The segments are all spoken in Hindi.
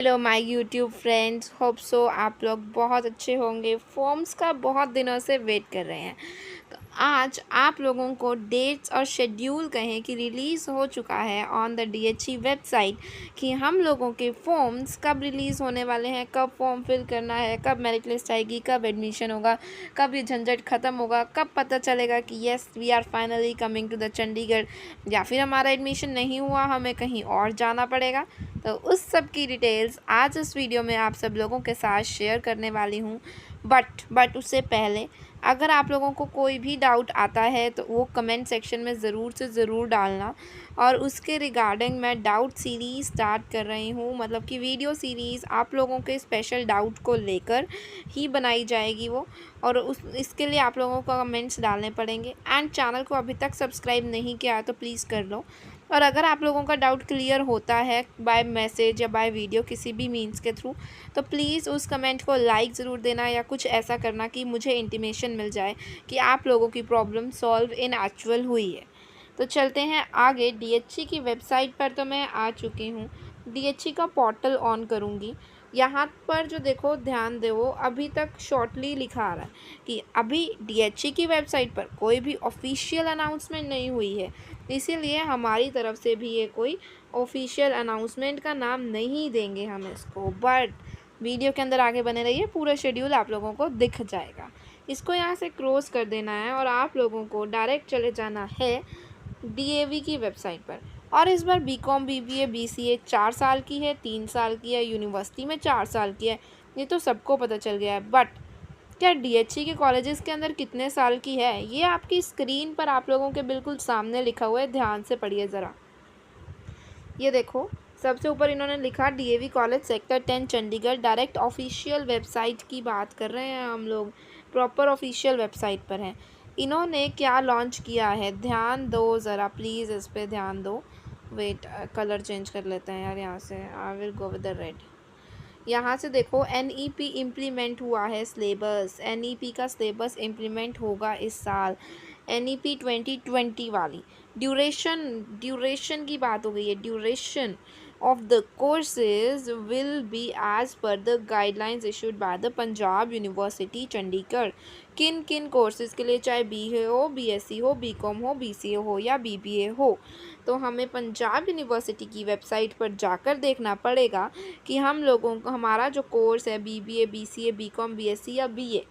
Hello my YouTube friends, hope so आप लोग बहुत अच्छे होंगे। फॉर्म्स का बहुत दिनों से वेट कर रहे हैं, तो आज आप लोगों को डेट्स और शेड्यूल कहें कि रिलीज़ हो चुका है ऑन द डीएचई वेबसाइट कि हम लोगों के फॉर्म्स कब रिलीज़ होने वाले हैं, कब फॉर्म फिल करना है, कब मेरिट लिस्ट आएगी, कब एडमिशन होगा, कब ये झंझट ख़त्म होगा, कब पता चलेगा कि yes we are finally coming to the Chandigarh, या फिर हमारा एडमिशन नहीं हुआ, हमें कहीं और जाना पड़ेगा। तो उस सब की डिटेल्स आज इस वीडियो में आप सब लोगों के साथ शेयर करने वाली हूँ। बट उससे पहले अगर आप लोगों को कोई भी डाउट आता है तो वो कमेंट सेक्शन में ज़रूर से ज़रूर डालना। और उसके रिगार्डिंग मैं डाउट सीरीज़ स्टार्ट कर रही हूँ, मतलब कि वीडियो सीरीज़ आप लोगों के स्पेशल डाउट को लेकर ही बनाई जाएगी वो। और इसके लिए आप लोगों को कमेंट्स डालने पड़ेंगे। एंड चैनल को अभी तक सब्सक्राइब नहीं किया है तो प्लीज़ कर लो। और अगर आप लोगों का डाउट क्लियर होता है बाय मैसेज या बाय वीडियो किसी भी मीन्स के थ्रू, तो प्लीज़ उस कमेंट को लाइक ज़रूर देना या कुछ ऐसा करना कि मुझे इंटीमेशन मिल जाए कि आप लोगों की प्रॉब्लम सॉल्व इन एक्चुअल हुई है। तो चलते हैं आगे। डीएचई की वेबसाइट पर तो मैं आ चुकी हूँ। डीएचई का पोर्टल ऑन करूँगी। यहाँ पर जो देखो ध्यान दो, अभी तक शॉर्टली लिखा आ रहा है कि अभी डीएचई की वेबसाइट पर कोई भी ऑफिशियल अनाउंसमेंट नहीं हुई है, इसीलिए हमारी तरफ से भी ये कोई ऑफिशियल अनाउंसमेंट का नाम नहीं देंगे हम इसको। बट वीडियो के अंदर आगे बने रहिए, पूरा शेड्यूल आप लोगों को दिख जाएगा। इसको यहाँ से क्रॉस कर देना है और आप लोगों को डायरेक्ट चले जाना है डीएवी की वेबसाइट पर। और इस बार बीकॉम बीबीए बीसीए 4 साल की है, 3 साल की है, यूनिवर्सिटी में 4 साल की है, ये तो सबको पता चल गया है। बट क्या डीएचई के कॉलेजेस के अंदर कितने साल की है, ये आपकी स्क्रीन पर आप लोगों के बिल्कुल सामने लिखा हुआ है। ध्यान से पढ़िए ज़रा। ये देखो, सबसे ऊपर इन्होंने लिखा DAV college sector 10 Chandigarh. Direct official website की बात कर रहे हैं हम लोग, प्रॉपर ऑफिशियल वेबसाइट पर हैं। इन्होंने क्या लॉन्च किया है, ध्यान दो ज़रा प्लीज़, इस पर ध्यान दो। वेट, कलर चेंज कर लेते हैं यार यहाँ से। I will go with the red. यहाँ से देखो एनईपी इम्प्लीमेंट हुआ है, सिलेबस एनईपी का सिलेबस इम्प्लीमेंट होगा इस साल, एनईपी 2020 वाली। ड्यूरेशन की बात हो गई है। Duration of the courses will be as per the guidelines issued by the Punjab university Chandigarh. किन किन कोर्सेज के लिए, चाहे बीए हो, बीएससी हो, बीकॉम हो, बीसीए हो या बीबीए हो, तो हमें पंजाब यूनिवर्सिटी की वेबसाइट पर जाकर देखना पड़ेगा कि हम लोगों को हमारा जो कोर्स है बीबीए बीसीए बीकॉम बीएससी या बीए।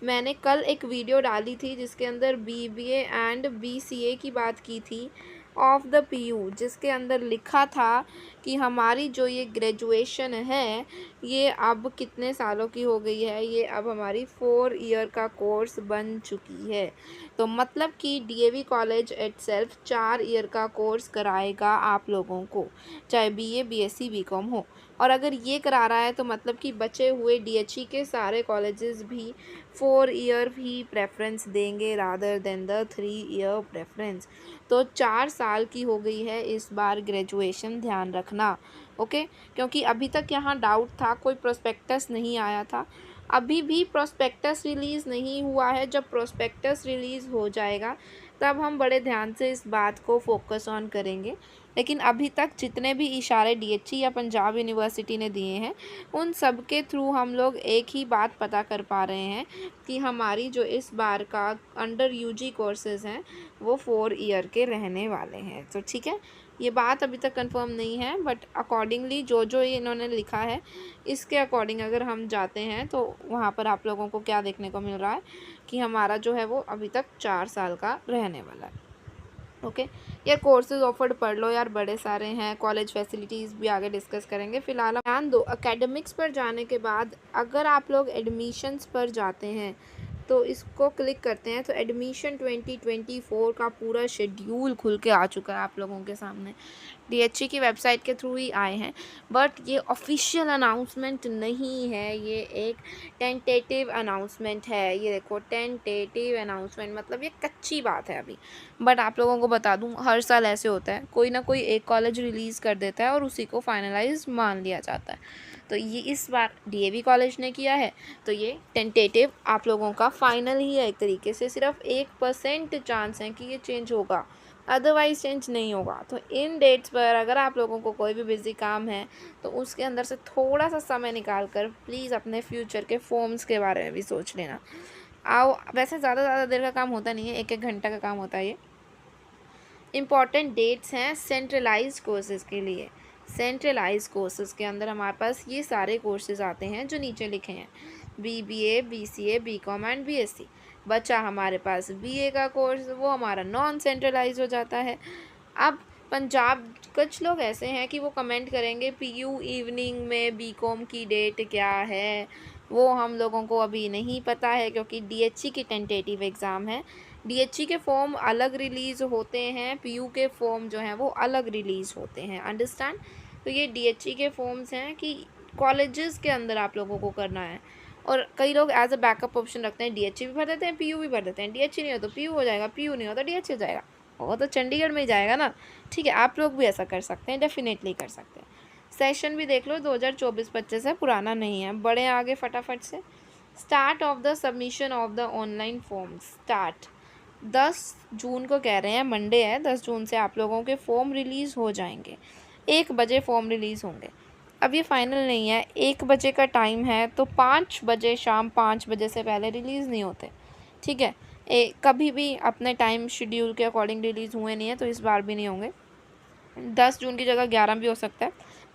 मैंने कल एक वीडियो डाली थी जिसके अंदर बीबीए एंड बीसीए की बात की थी ऑफ द पीयू, जिसके अंदर लिखा था कि हमारी जो ये ग्रेजुएशन है ये अब कितने सालों की हो गई है, ये अब हमारी 4 ईयर का कोर्स बन चुकी है। तो मतलब कि डीएवी कॉलेज इटसेल्फ 4 ईयर का कोर्स कराएगा आप लोगों को, चाहे बीए बीएससी बीकॉम हो। और अगर ये करा रहा है तो मतलब कि बचे हुए डीएचई के सारे कॉलेजेस भी 4 ईयर ही प्रेफरेंस देंगे rather than the 3 year preference. तो 4 साल की हो गई है इस बार ग्रेजुएशन, ध्यान रखना। ओके, क्योंकि अभी तक यहाँ डाउट था, कोई प्रोस्पेक्टस नहीं आया था। अभी भी प्रोस्पेक्टस रिलीज़ नहीं हुआ है। जब प्रोस्पेक्टस रिलीज़ हो जाएगा तब हम बड़े ध्यान से इस बात को फोकस ऑन करेंगे। लेकिन अभी तक जितने भी इशारे डीएचई या पंजाब यूनिवर्सिटी ने दिए हैं उन सब के थ्रू हम लोग एक ही बात पता कर पा रहे हैं कि हमारी जो इस बार का अंडर यूजी कोर्सेज हैं वो 4 ईयर के रहने वाले हैं। तो ठीक है, ये बात अभी तक कंफर्म नहीं है, बट अकॉर्डिंगली जो जो ये इन्होंने लिखा है इसके अकॉर्डिंग अगर हम जाते हैं तो वहाँ पर आप लोगों को क्या देखने को मिल रहा है कि हमारा जो है वो अभी तक 4 साल का रहने वाला है। ओके यार, कोर्सेज ऑफर्ड पढ़ लो यार, बड़े सारे हैं। कॉलेज फैसिलिटीज़ भी आगे डिस्कस करेंगे। फिलहाल ध्यान दो, एकेडमिक्स पर जाने के बाद अगर आप लोग एडमिशन्स पर जाते हैं तो इसको क्लिक करते हैं तो एडमिशन 2024 का पूरा शेड्यूल खुल के आ चुका है आप लोगों के सामने। डीएचई की वेबसाइट के थ्रू ही आए हैं, बट ये ऑफिशियल अनाउंसमेंट नहीं है, ये एक टेंटेटिव अनाउंसमेंट है। ये देखो, टेंटेटिव अनाउंसमेंट मतलब ये कच्ची बात है अभी। बट आप लोगों को बता दूं, हर साल ऐसे होता है, कोई ना कोई एक कॉलेज रिलीज़ कर देता है और उसी को फाइनलाइज मान लिया जाता है। तो ये इस बार डीएवी कॉलेज ने किया है, तो ये टेंटेटिव आप लोगों का फाइनल ही है एक तरीके से। सिर्फ 1% चांस है कि ये चेंज होगा, अदरवाइज़ चेंज नहीं होगा। तो इन डेट्स पर अगर आप लोगों को कोई भी बिज़ी काम है तो उसके अंदर से थोड़ा सा समय निकाल कर प्लीज़ अपने फ्यूचर के फॉर्म्स के बारे में भी सोच लेना। आओ, वैसे ज़्यादा देर का काम होता नहीं है, 1-1 घंटा का काम होता है ये। इम्पॉर्टेंट डेट्स हैं सेंट्रलाइज्ड कोर्सेज़ के लिए। सेंट्रलाइज्ड कोर्सेज़ के अंदर हमारे पास ये सारे कोर्सेज़ आते हैं जो नीचे लिखे हैं, BBA, BCA, BCom and BSc। बचा हमारे पास BA का कोर्स, वो हमारा नॉन सेंट्रलाइज हो जाता है। अब पंजाब कुछ लोग ऐसे हैं कि वो कमेंट करेंगे PU इवनिंग में BCom की डेट क्या है, वो हम लोगों को अभी नहीं पता है क्योंकि DHE की टेंटेटिव एग्ज़ाम है। DHE के फॉर्म अलग रिलीज़ होते हैं, PU के फॉर्म जो हैं वो अलग रिलीज़ होते हैं, अंडरस्टैंड। तो ये DHE के फॉर्म्स हैं कि कॉलेजेस के अंदर आप लोगों को करना है। और कई लोग एज अ बैकअप ऑप्शन रखते हैं, DHE भी भर देते हैं, PU भी भर देते हैं। DHE नहीं हो तो PU हो जाएगा, PU नहीं हो तो DHE हो जाएगा, वो तो चंडीगढ़ में ही जाएगा ना। ठीक है, आप लोग भी ऐसा कर सकते हैं, डेफिनेटली कर सकते हैं। सेशन भी देख लो, 2024-25 है, पुराना नहीं है। बड़े आगे फटाफट से। Start of the submission of the online form start 10 जून को कह रहे हैं, मंडे है, 10 जून से आप लोगों के फॉर्म रिलीज़ हो जाएंगे। 1 बजे फॉर्म रिलीज़ होंगे। अब ये फाइनल नहीं है, 1 बजे का टाइम है तो 5 बजे, शाम 5 बजे से पहले रिलीज़ नहीं होते। ठीक है, कभी भी अपने टाइम शेड्यूल के अकॉर्डिंग रिलीज़ हुए नहीं है, तो इस बार भी नहीं होंगे। 10 जून की जगह 11 भी हो सकता है,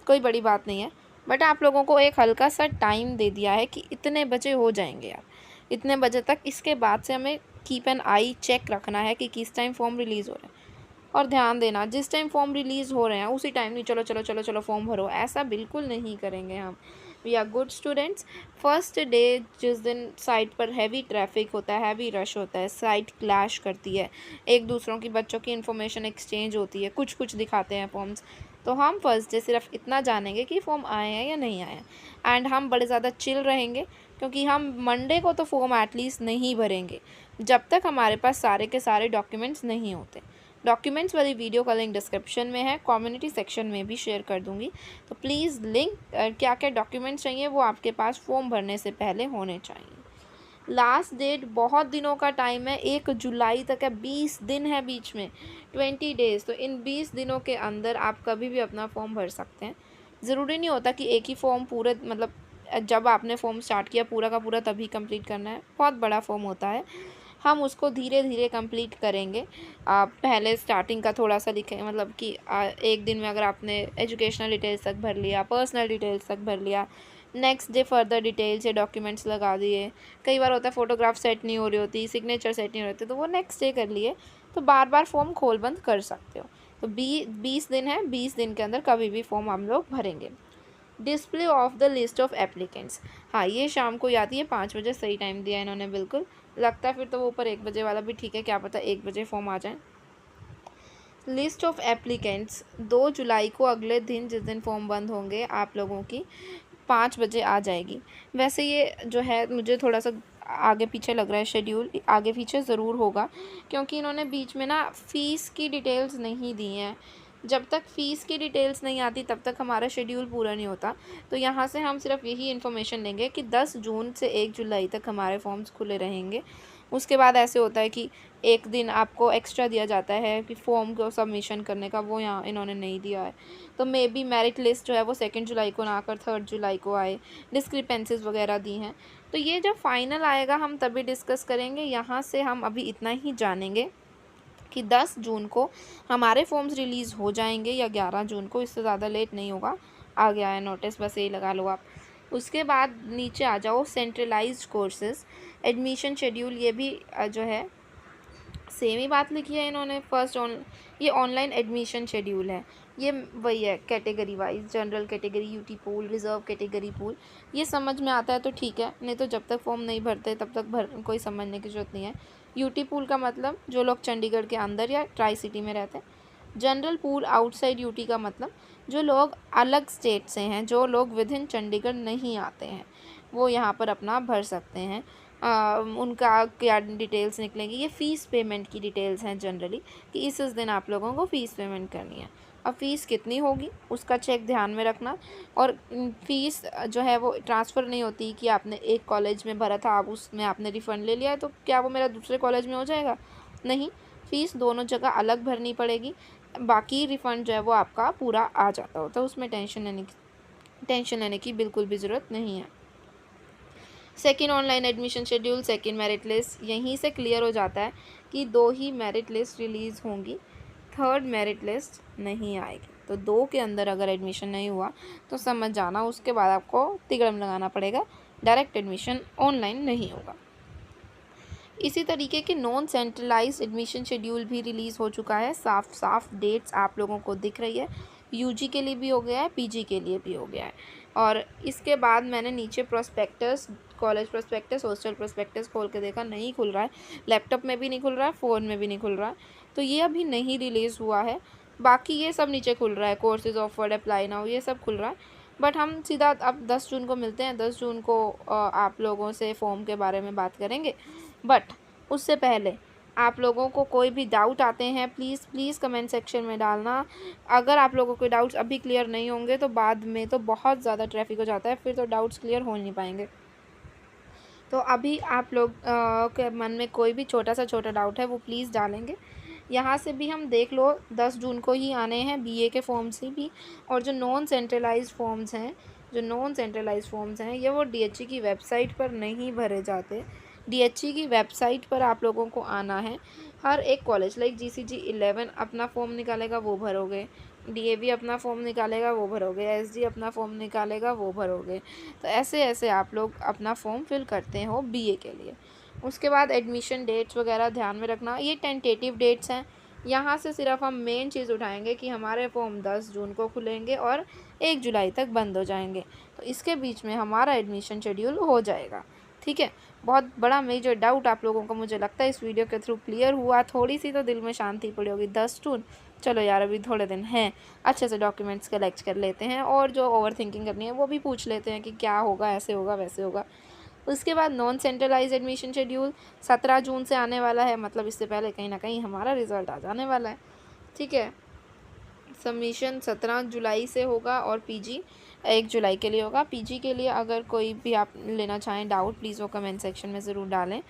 कोई बड़ी बात नहीं है। बट आप लोगों को एक हल्का सा टाइम दे दिया है कि इतने बजे हो जाएंगे यार, इतने बजे तक। इसके बाद से हमें कीप एन आई चेक रखना है कि किस टाइम फॉर्म रिलीज़ हो रहे हैं। और ध्यान देना, जिस टाइम फॉर्म रिलीज़ हो रहे हैं उसी टाइम नहीं चलो चलो चलो चलो फॉर्म भरो, ऐसा बिल्कुल नहीं करेंगे हम। We are good students. First day जिस दिन साइट पर हैवी ट्रैफिक होता है, हैवी रश होता है, साइट क्लैश करती है, एक दूसरों की बच्चों की इन्फॉर्मेशन एक्सचेंज होती है, कुछ कुछ दिखाते हैं फॉर्म्स, तो हम फर्स्ट डे सिर्फ इतना जानेंगे कि फॉर्म आए हैं या नहीं आए हैं। एंड हम बड़े ज़्यादा चिल रहेंगे क्योंकि हम मंडे को तो फॉर्म एटलीस्ट नहीं भरेंगे जब तक हमारे पास सारे के सारे डॉक्यूमेंट्स नहीं होते। डॉक्यूमेंट्स वाली वीडियो का लिंक डिस्क्रिप्शन में है, कम्युनिटी सेक्शन में भी शेयर कर दूंगी। तो प्लीज़ लिंक, क्या क्या डॉक्यूमेंट्स चाहिए वो आपके पास फॉर्म भरने से पहले होने चाहिए। लास्ट डेट बहुत दिनों का टाइम है, 1 जुलाई तक है, 20 दिन है बीच में, 20 डेज़। तो इन 20 दिनों के अंदर आप कभी भी अपना फॉर्म भर सकते हैं। ज़रूरी नहीं होता कि एक ही फॉर्म पूरे, मतलब जब आपने फॉर्म स्टार्ट किया पूरा का पूरा तभी कंप्लीट करना है। बहुत बड़ा फॉर्म होता है, हम उसको धीरे धीरे कंप्लीट करेंगे। पहले स्टार्टिंग का थोड़ा सा लिखें, मतलब कि एक दिन में अगर आपने एजुकेशनल डिटेल्स तक भर लिया, पर्सनल डिटेल्स तक भर लिया, नेक्स्ट डे फर्दर डिटेल्स या डॉक्यूमेंट्स लगा दिए। कई बार होता है फ़ोटोग्राफ सेट नहीं हो रही होती, सिग्नेचर सेट नहीं हो रहे, तो वो नेक्स्ट डे कर लिए, तो बार बार फॉर्म खोल बंद कर सकते हो। तो 20 दिन है, 20 दिन के अंदर कभी भी फॉर्म हम लोग भरेंगे। Display of the list of applicants, हाँ ये शाम को आती है, 5 बजे सही टाइम दिया इन्होंने बिल्कुल। लगता है फिर तो वो ऊपर 1 बजे वाला भी ठीक है, क्या पता 1 बजे फॉर्म आ जाए। लिस्ट ऑफ एप्लीकेंट्स 2 जुलाई को, अगले दिन जिस दिन फॉर्म बंद होंगे आप लोगों की, 5 बजे आ जाएगी। वैसे ये जो है मुझे थोड़ा सा आगे पीछे लग रहा है, शेड्यूल आगे पीछे ज़रूर होगा क्योंकि इन्होंने बीच में ना फ़ीस की डिटेल्स नहीं दी हैं। जब तक फ़ीस की डिटेल्स नहीं आती तब तक हमारा शेड्यूल पूरा नहीं होता। तो यहाँ से हम सिर्फ यही इन्फॉर्मेशन लेंगे कि 10 जून से 1 जुलाई तक हमारे फॉर्म्स खुले रहेंगे। उसके बाद ऐसे होता है कि एक दिन आपको एक्स्ट्रा दिया जाता है कि फॉर्म को सबमिशन करने का, वो यहाँ इन्होंने नहीं दिया है। तो मे बी मेरिट लिस्ट जो है वो 2 जुलाई को ना आकर 3 जुलाई को आए, डिस्क्रिपेंसीज वगैरह दी हैं। तो ये जब फाइनल आएगा हम तभी डिस्कस करेंगे। यहाँ से हम अभी इतना ही जानेंगे कि 10 जून को हमारे फॉर्म्स रिलीज़ हो जाएंगे या 11 जून को, इससे ज़्यादा लेट नहीं होगा। आ गया है नोटिस, बस यही लगा लो आप। उसके बाद नीचे आ जाओ, सेंट्रलाइज्ड कोर्सेज़ एडमिशन शेड्यूल, ये भी जो है सेम ही बात लिखी है इन्होंने। ये ऑनलाइन एडमिशन शेड्यूल है, ये वही है category wise, general category, UT pool, reserve category pool. ये समझ में आता है तो ठीक है, नहीं तो जब तक फॉर्म नहीं भरते तब तक कोई समझने की ज़रूरत नहीं है। यूटी पूल का मतलब जो लोग चंडीगढ़ के अंदर या ट्राई सिटी में रहते हैं। जनरल पूल आउटसाइड यूटी का मतलब जो लोग अलग स्टेट से हैं, जो लोग विद इन चंडीगढ़ नहीं आते हैं, वो यहाँ पर अपना भर सकते हैं। उनका क्या डिटेल्स निकलेंगी, ये फ़ीस पेमेंट की डिटेल्स हैं जनरली, कि इस दिन आप लोगों को फ़ीस पेमेंट करनी है। अब फ़ीस कितनी होगी उसका चेक ध्यान में रखना। और फ़ीस जो है वो ट्रांसफ़र नहीं होती कि आपने एक कॉलेज में भरा था, आप उसमें आपने रिफ़ंड ले लिया, तो क्या वो मेरा दूसरे कॉलेज में हो जाएगा? नहीं, फ़ीस दोनों जगह अलग भरनी पड़ेगी, बाकी रिफ़ंड जो है वो आपका पूरा आ जाता होता है, उसमें टेंशन लेने की बिल्कुल भी ज़रूरत नहीं है। Second online admission schedule, second merit list, यहीं से क्लियर हो जाता है कि 2 ही मेरिट लिस्ट रिलीज़ होंगी, थर्ड मेरिट लिस्ट नहीं आएगी। तो 2 के अंदर अगर एडमिशन नहीं हुआ तो समझ जाना उसके बाद आपको तिगड़म लगाना पड़ेगा, डायरेक्ट एडमिशन ऑनलाइन नहीं होगा। इसी तरीके के नॉन सेंट्रलाइज्ड एडमिशन शेड्यूल भी रिलीज़ हो चुका है, साफ साफ डेट्स आप लोगों को दिख रही है। यूजी के लिए भी हो गया है, पीजी के लिए भी हो गया है। और इसके बाद मैंने नीचे prospectus, college prospectus, hostel prospectus खोल के देखा, नहीं खुल रहा है, लैपटॉप में भी नहीं खुल रहा है, फ़ोन में भी नहीं खुल रहा है, तो ये अभी नहीं रिलीज़ हुआ है। बाकी ये सब नीचे खुल रहा है, कोर्सेज ऑफर्ड, अप्लाई नाउ, ये सब खुल रहा है। बट हम सीधा अब 10 जून को मिलते हैं, 10 जून को आप लोगों से फॉर्म के बारे में बात करेंगे। बट उससे पहले आप लोगों को कोई भी डाउट आते हैं, प्लीज़ कमेंट सेक्शन में डालना। अगर आप लोगों के डाउट्स अभी क्लियर नहीं होंगे तो बाद में तो बहुत ज़्यादा ट्रैफिक हो जाता है, फिर तो डाउट्स क्लियर हो नहीं पाएंगे। तो अभी आप लोग के मन में कोई भी छोटा डाउट है वो प्लीज़ डालेंगे। यहाँ से भी हम देख लो 10 जून को ही आने हैं बीए के फॉर्म्स ही भी। और जो नॉन सेंट्रलाइज्ड फॉर्म्स हैं ये वो डीएचई की वेबसाइट पर नहीं भरे जाते। डीएचई की वेबसाइट पर आप लोगों को आना है। हर एक कॉलेज लाइक जीसीजी 11 अपना फॉर्म निकालेगा, वो भरोगे, डीएवी अपना फॉर्म निकालेगा, वो भरोगे, एसडी अपना फॉर्म निकालेगा, वो भरोगे। तो ऐसे ऐसे आप लोग अपना फॉर्म फिल करते हो बीए के लिए। उसके बाद एडमिशन डेट्स वगैरह ध्यान में रखना, ये टेंटेटिव डेट्स हैं। यहाँ से सिर्फ हम मेन चीज़ उठाएंगे कि हमारे फॉर्म 10 जून को खुलेंगे और 1 जुलाई तक बंद हो जाएंगे, तो इसके बीच में हमारा एडमिशन शेड्यूल हो जाएगा। ठीक है, बहुत बड़ा मेजर डाउट आप लोगों को मुझे लगता है इस वीडियो के थ्रू क्लियर हुआ, थोड़ी सी तो दिल में शांति पड़ी होगी। 10 जून, चलो यार अभी थोड़े दिन हैं, अच्छे से डॉक्यूमेंट्स कलेक्ट कर लेते हैं और जो ओवर थिंकिंग करनी है वो भी पूछ लेते हैं कि क्या होगा, ऐसे होगा, वैसे होगा। उसके बाद नॉन सेंट्रलाइज एडमिशन शेड्यूल 17 जून से आने वाला है, मतलब इससे पहले कहीं ना कहीं हमारा रिज़ल्ट आ जाने वाला है। ठीक है, सबमिशन 17 जुलाई से होगा और पीजी 1 जुलाई के लिए होगा। पीजी के लिए अगर कोई भी आप लेना चाहें डाउट, प्लीज़ वो कमेंट सेक्शन में ज़रूर डालें।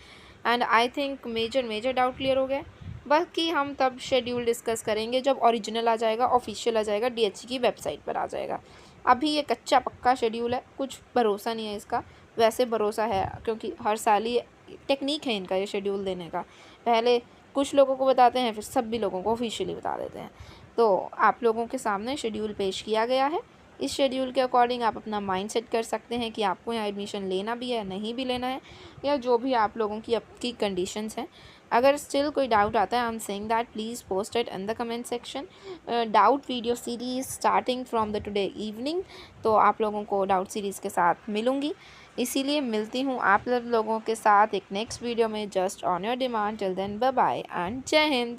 And I think major doubt clear हो गए। बाकी हम तब शेड्यूल डिस्कस करेंगे जब ओरिजिनल आ जाएगा, ऑफिशियल आ जाएगा, डीएचई की वेबसाइट पर आ जाएगा। अभी ये कच्चा पक्का शेड्यूल है, कुछ भरोसा नहीं है इसका। वैसे भरोसा है क्योंकि हर साल ही टेक्निक है इनका ये शेड्यूल देने का, पहले कुछ लोगों को बताते हैं फिर सभी लोगों को ऑफिशियली बता देते हैं। तो आप लोगों के सामने शेड्यूल पेश किया गया है। इस शेड्यूल के अकॉर्डिंग आप अपना माइंड सेट कर सकते हैं कि आपको यहाँ एडमिशन लेना भी है, नहीं भी लेना है, या जो भी आप लोगों की आपकी कंडीशंस हैं। अगर स्टिल कोई डाउट आता है, I am saying that please post it in the comment section. Doubt video series starting from the today evening, तो आप लोगों को डाउट सीरीज़ के साथ मिलूँगी, इसीलिए मिलती हूँ आप लोगों के साथ एक नेक्स्ट वीडियो में, just on your demand. Till then bye bye and जय हिंद।